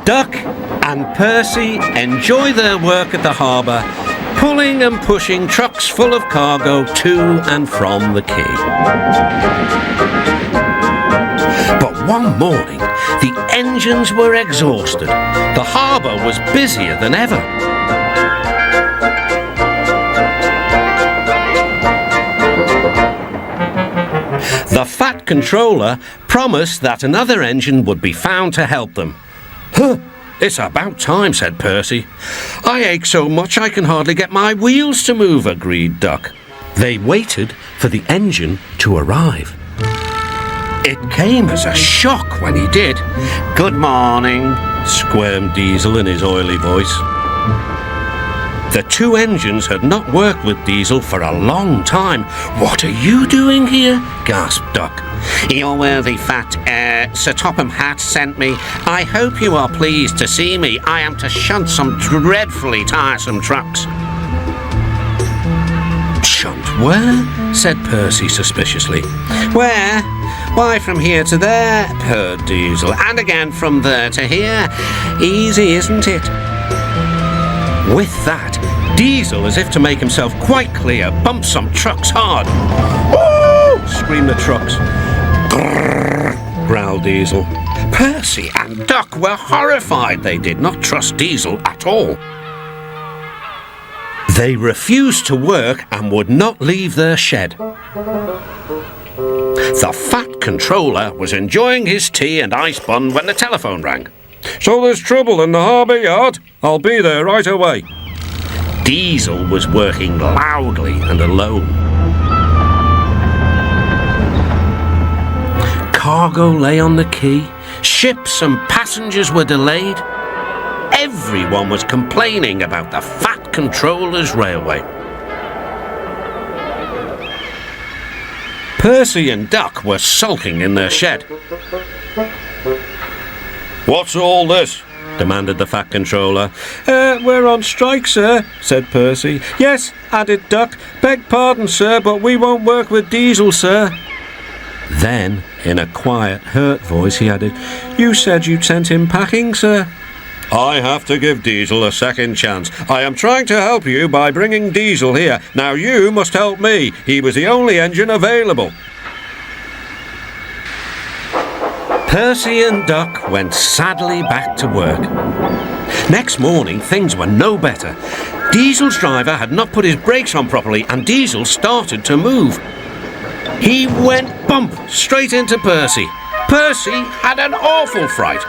Duck and Percy enjoy their work at the harbour, pulling and pushing trucks full of cargo to and from the quay. But one morning, the engines were exhausted. The harbour was busier than ever. The Fat Controller promised that another engine would be found to help them. "Huh, it's about time," said Percy. "I ache so much I can hardly get my wheels to move," agreed Duck. They waited for the engine to arrive. It came as a shock when he did. "Good morning," squirmed Diesel in his oily voice. The two engines had not worked with Diesel for a long time. "What are you doing here?" gasped Duck. "Your worthy fat, Sir Topham Hatt sent me. I hope you are pleased to see me. I am to shunt some dreadfully tiresome trucks." "Shunt where?" said Percy suspiciously. "Where? Why, from here to there," purred Diesel, "and again from there to here. Easy, isn't it?" With that, Diesel, as if to make himself quite clear, bumped some trucks hard. "Woo!" screamed the trucks. "Grrr," growled Diesel. Percy and Duck were horrified. They did not trust Diesel at all. They refused to work and would not leave their shed. The Fat Controller was enjoying his tea and ice bun when the telephone rang. "So there's trouble in the harbour yard? I'll be there right away." Diesel was working loudly and alone. Cargo lay on the quay. Ships and passengers were delayed. Everyone was complaining about the Fat Controller's railway. Percy and Duck were sulking in their shed. "What's all this?" demanded the Fat Controller. We're on strike, sir," said Percy. "Yes," added Duck. "Beg pardon, sir, but we won't work with Diesel, sir." Then, in a quiet, hurt voice, he added, "You said you'd sent him packing, sir." "I have to give Diesel a second chance. I am trying to help you by bringing Diesel here. Now you must help me. He was the only engine available." Percy and Duck went sadly back to work. Next morning, things were no better. Diesel's driver had not put his brakes on properly, and Diesel started to move. He went bump straight into Percy. Percy had an awful fright.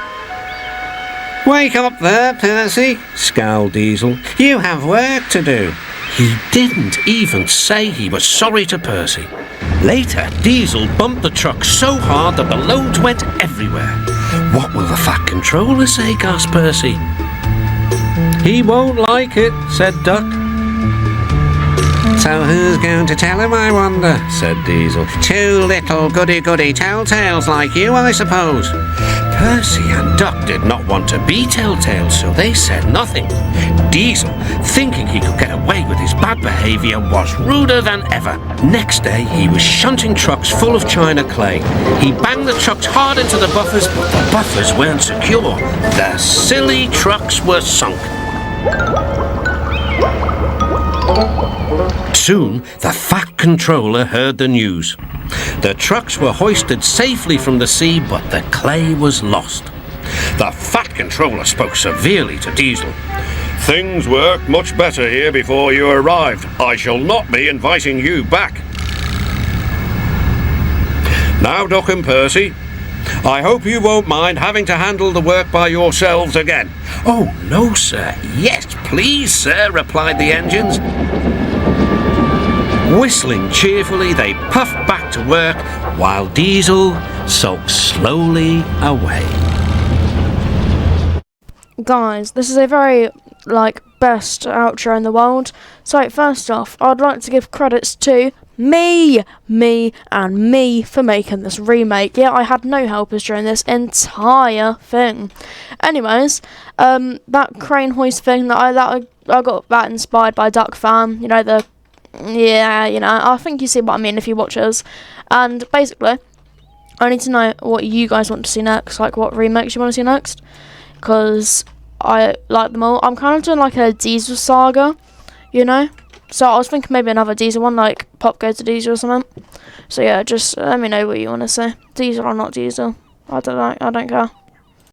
"Wake up there, Percy," scowled Diesel. "You have work to do." He didn't even say he was sorry to Percy. Later, Diesel bumped the truck so hard that the loads went everywhere. "What will the Fat Controller say?" gasped Percy. "He won't like it," said Duck. "So who's going to tell him, I wonder?" said Diesel. "Two little goody-goody telltales like you, I suppose." Percy and Duck did not want to be telltales, so they said nothing. Diesel, thinking he could get away with his bad behaviour, was ruder than ever. Next day, he was shunting trucks full of china clay. He banged the trucks hard into the buffers, but the buffers weren't secure. The silly trucks were sunk. Soon, the Fat Controller heard the news. The trucks were hoisted safely from the sea, but the clay was lost. The Fat Controller spoke severely to Diesel. "Things worked much better here before you arrived. I shall not be inviting you back. Now, Duck and Percy, I hope you won't mind having to handle the work by yourselves again." "Oh, no, sir. Yes, please, sir," replied the engines. Whistling cheerfully, they puffed back to work, while Diesel sulked slowly away. Guys, this is a very, best outro in the world. So, first off, I'd like to give credits to me for making this remake. Yeah, I had no helpers during this entire thing. Anyways, that crane hoist thing I got that inspired by Duck Fan. I think you see what I mean if you watch us. And basically, I need to know what you guys want to see next, like what remakes you want to see next. because I like them all. I'm kind of doing like a Diesel saga, you know. So I was thinking maybe another Diesel one, like Pop Goes to Diesel or something. So yeah, just let me know what you want to say. Diesel or not Diesel. I don't care.